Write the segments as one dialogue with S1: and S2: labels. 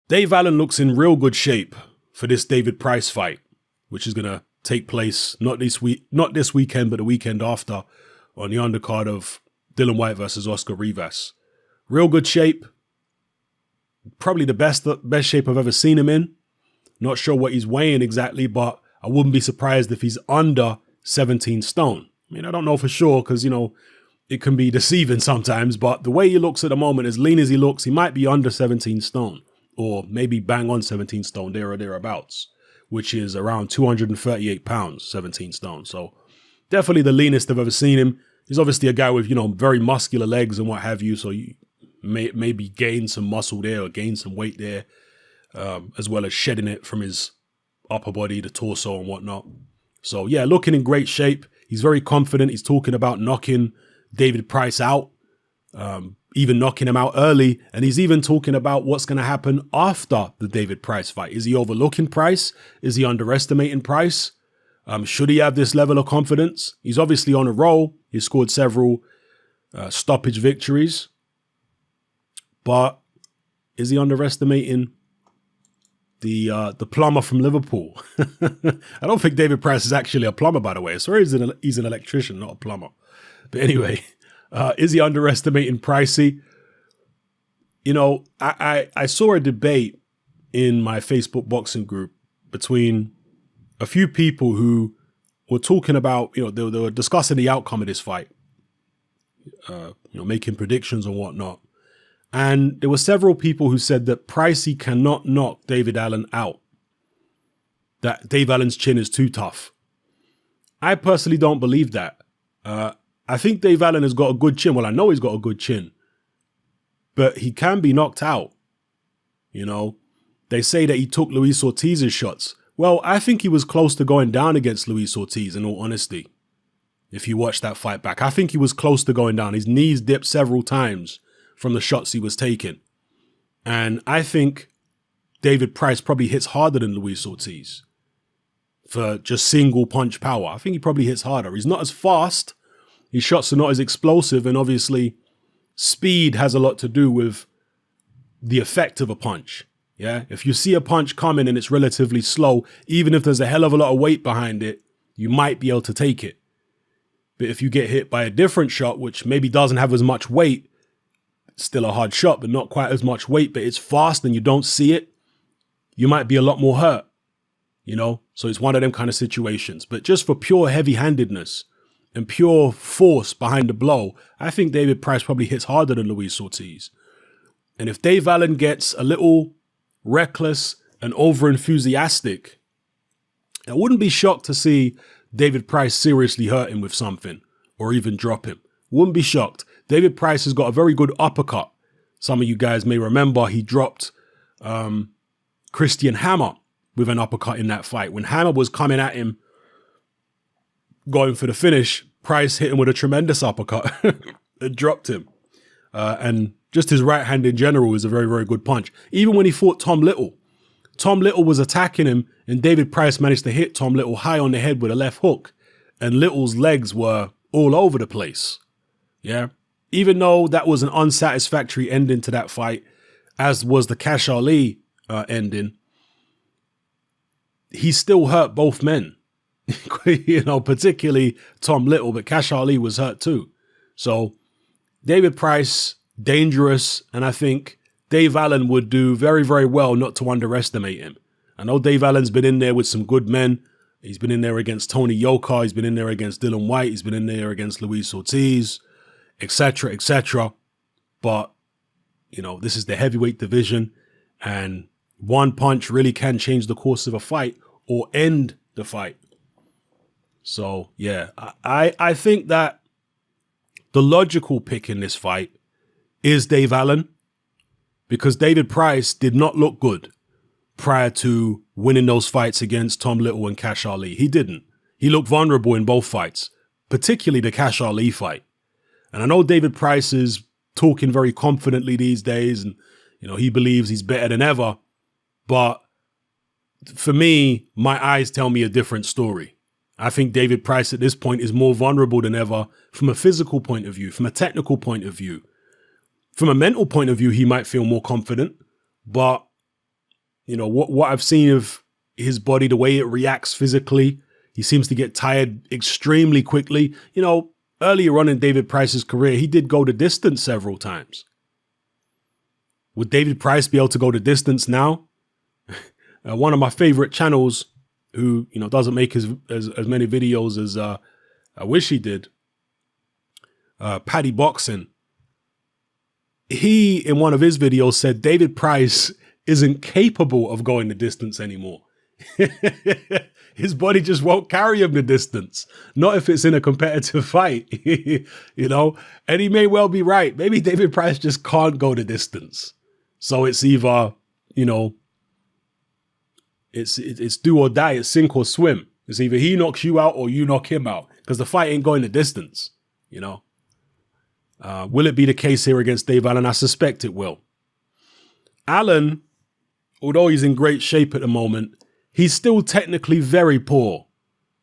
S1: Dave Allen looks in real good shape for this David Price fight, which is going to take place not this weekend, but the weekend after on the undercard of Dillian Whyte versus Oscar Rivas. Real good shape. Probably the best shape I've ever seen him in. Not sure what he's weighing exactly, but I wouldn't be surprised if he's under 17 stone. I mean, I don't know for sure because, it can be deceiving sometimes, but the way he looks at the moment, as lean as he looks, he might be under 17 stone or maybe bang on 17 stone, there or thereabouts, which is around 238 pounds, 17 stone. So definitely the leanest I've ever seen him. He's obviously a guy with, very muscular legs and what have you. So you maybe gain some muscle there or gain some weight there, as well as shedding it from his upper body, the torso and whatnot. So yeah, looking in great shape. He's very confident. He's talking about knocking David Price out, even knocking him out early. And he's even talking about what's going to happen after the David Price fight. Is he overlooking Price? Is he underestimating Price? Should he have this level of confidence? He's obviously on a roll. He's scored several stoppage victories. But is he underestimating the plumber from Liverpool? I don't think David Price is actually a plumber, by the way. Sorry, he's an electrician, not a plumber. But anyway, is he underestimating Pricey? I saw a debate in my Facebook boxing group between a few people who were talking about, they were discussing the outcome of this fight, making predictions and whatnot. And there were several people who said that Pricey cannot knock David Allen out, that Dave Allen's chin is too tough. I personally don't believe that. I think Dave Allen has got a good chin. Well, I know he's got a good chin, but he can be knocked out. They say that he took Luis Ortiz's shots. Well, I think he was close to going down against Luis Ortiz, in all honesty. If you watch that fight back, I think he was close to going down. His knees dipped several times from the shots he was taking. And I think David Price probably hits harder than Luis Ortiz for just single punch power. I think he probably hits harder. He's not as fast. His shots are not as explosive, and obviously speed has a lot to do with the effect of a punch. Yeah, if you see a punch coming and it's relatively slow, even if there's a hell of a lot of weight behind it, you might be able to take it. But if you get hit by a different shot, which maybe doesn't have as much weight, it's still a hard shot, but not quite as much weight, but it's fast and you don't see it, you might be a lot more hurt, So it's one of them kind of situations. But just for pure heavy-handedness and pure force behind the blow, I think David Price probably hits harder than Luis Ortiz. And if Dave Allen gets a little reckless and over-enthusiastic, I wouldn't be shocked to see David Price seriously hurt him with something or even drop him. Wouldn't be shocked. David Price has got a very good uppercut. Some of you guys may remember he dropped Christian Hammer with an uppercut in that fight. When Hammer was coming at him, going for the finish, Price hit him with a tremendous uppercut. It dropped him. And just his right hand in general is a very, very good punch. Even when he fought Tom Little was attacking him and David Price managed to hit Tom Little high on the head with a left hook. And Little's legs were all over the place. Yeah. Even though that was an unsatisfactory ending to that fight, as was the Cash Ali ending, he still hurt both men. Particularly Tom Little, but Cash Ali was hurt too. So David Price, dangerous, and I think Dave Allen would do very, very well not to underestimate him. I know Dave Allen's been in there with some good men. He's been in there against Tony Yoka. He's been in there against Dillian Whyte. He's been in there against Luis Ortiz, etc., etc. But, this is the heavyweight division, and one punch really can change the course of a fight or end the fight. So, yeah, I think that the logical pick in this fight is Dave Allen, because David Price did not look good prior to winning those fights against Tom Little and Cash Ali. He didn't. He looked vulnerable in both fights, particularly the Cash Ali fight. And I know David Price is talking very confidently these days, and, he believes he's better than ever. But for me, my eyes tell me a different story. I think David Price at this point is more vulnerable than ever from a physical point of view, from a technical point of view. From a mental point of view, he might feel more confident, but what I've seen of his body, the way it reacts physically, he seems to get tired extremely quickly. Earlier on in David Price's career, he did go the distance several times. Would David Price be able to go the distance now? One of my favorite channels, who doesn't make as many videos as I wish he did, Paddy Boxing. He, in one of his videos, said David Price isn't capable of going the distance anymore. His body just won't carry him the distance. Not if it's in a competitive fight, and he may well be right. Maybe David Price just can't go the distance. So it's either, it's do or die. It's sink or swim. It's either he knocks you out or you knock him out, because the fight ain't going the distance, Will it be the case here against Dave Allen? I suspect it will. Allen, although he's in great shape at the moment, he's still technically very poor.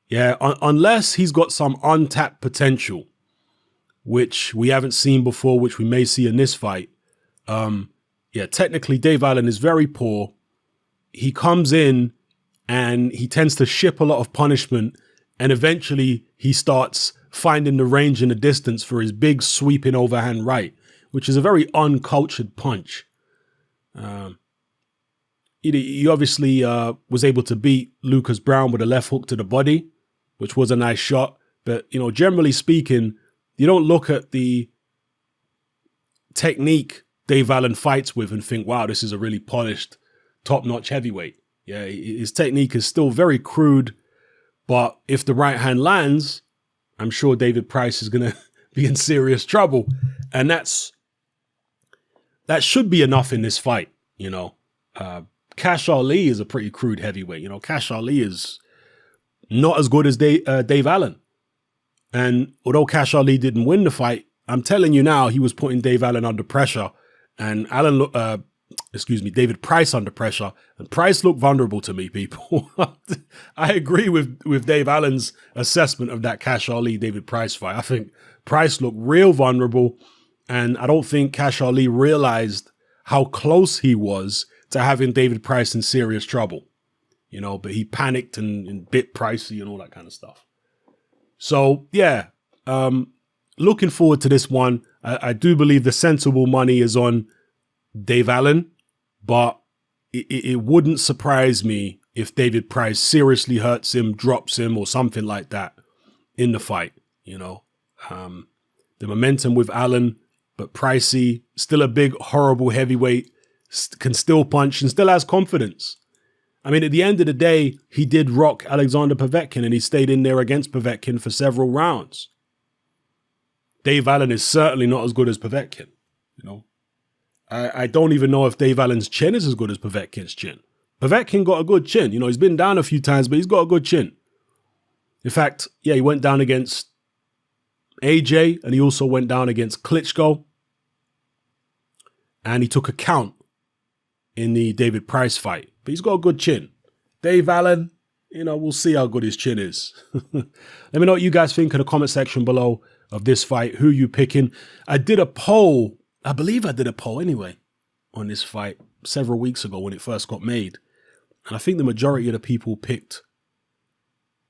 S1: Yeah, unless he's got some untapped potential, which we haven't seen before, which we may see in this fight. Technically Dave Allen is very poor. He comes in and he tends to ship a lot of punishment, and eventually he starts finding the range and the distance for his big sweeping overhand right, which is a very uncultured punch. He obviously was able to beat Lucas Browne with a left hook to the body, which was a nice shot. But, generally speaking, you don't look at the technique Dave Allen fights with and think, wow, this is a really polished, top-notch heavyweight. Yeah, his technique is still very crude, but if the right hand lands, I'm sure David Price is going to be in serious trouble. And that should be enough in this fight, Cash Ali is a pretty crude heavyweight. Cash Ali is not as good as Dave Allen. And although Cash Ali didn't win the fight, I'm telling you now, he was putting Dave Allen under pressure, and David Price under pressure, and Price looked vulnerable to me, people. I agree with Dave Allen's assessment of that Cash Ali David Price fight. I think Price looked real vulnerable, and I don't think Cash Ali realized how close he was to having David Price in serious trouble. But he panicked and bit Pricey and all that kind of stuff. So yeah, looking forward to this one. I do believe the sensible money is on Dave Allen, but it wouldn't surprise me if David Price seriously hurts him, drops him, or something like that in the fight. The momentum with Allen, but Pricey, still a big, horrible heavyweight, can still punch and still has confidence. I mean, at the end of the day, he did rock Alexander Povetkin, and he stayed in there against Povetkin for several rounds. Dave Allen is certainly not as good as Povetkin. I don't even know if Dave Allen's chin is as good as Povetkin's chin. Povetkin got a good chin. He's been down a few times, but he's got a good chin. In fact, he went down against AJ, and he also went down against Klitschko. And he took a count in the David Price fight. But he's got a good chin. Dave Allen, we'll see how good his chin is. Let me know what you guys think in the comment section below of this fight. Who you picking? I did a poll. I believe I did a poll anyway on this fight several weeks ago when it first got made. And I think the majority of the people picked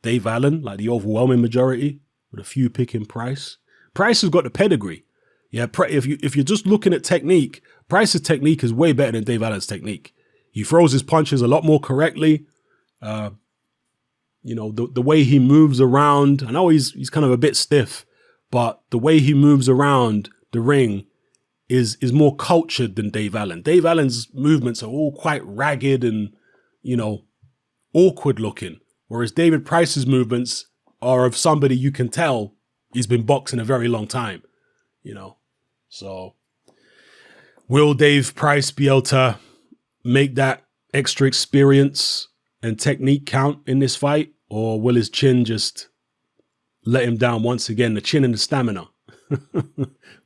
S1: Dave Allen, like the overwhelming majority, with a few picking Price. Price has got the pedigree. Yeah, if you're just looking at technique, Price's technique is way better than Dave Allen's technique. He throws his punches a lot more correctly. The way he moves around. I know he's kind of a bit stiff, but the way he moves around the ring is more cultured than Dave Allen. Dave Allen's movements are all quite ragged and, awkward looking. Whereas David Price's movements are of somebody you can tell he's been boxing a very long time, So will Dave Price be able to make that extra experience and technique count in this fight? Or will his chin just let him down once again? The chin and the stamina.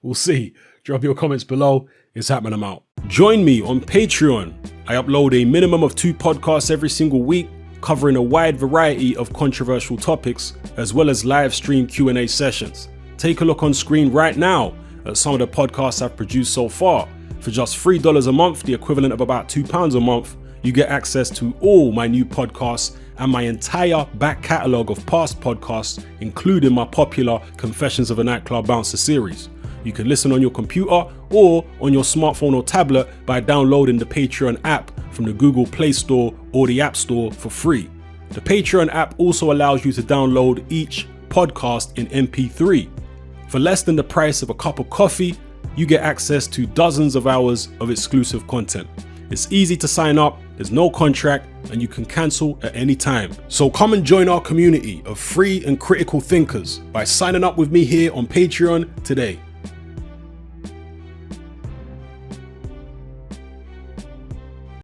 S1: We'll see. Drop your comments below. It's happening. I'm out. Join me on Patreon. I upload a minimum of 2 podcasts every single week, covering a wide variety of controversial topics, as well as live stream Q&A sessions. Take a look on screen right now at some of the podcasts I've produced so far. For just $3 a month, the equivalent of about £2 a month, you get access to all my new podcasts and my entire back catalogue of past podcasts, including my popular Confessions of a Nightclub Bouncer series. You can listen on your computer or on your smartphone or tablet by downloading the Patreon app from the Google Play Store or the App Store for free. The Patreon app also allows you to download each podcast in MP3. For less than the price of a cup of coffee, you get access to dozens of hours of exclusive content. It's easy to sign up, there's no contract, and you can cancel at any time. So come and join our community of free and critical thinkers by signing up with me here on Patreon today.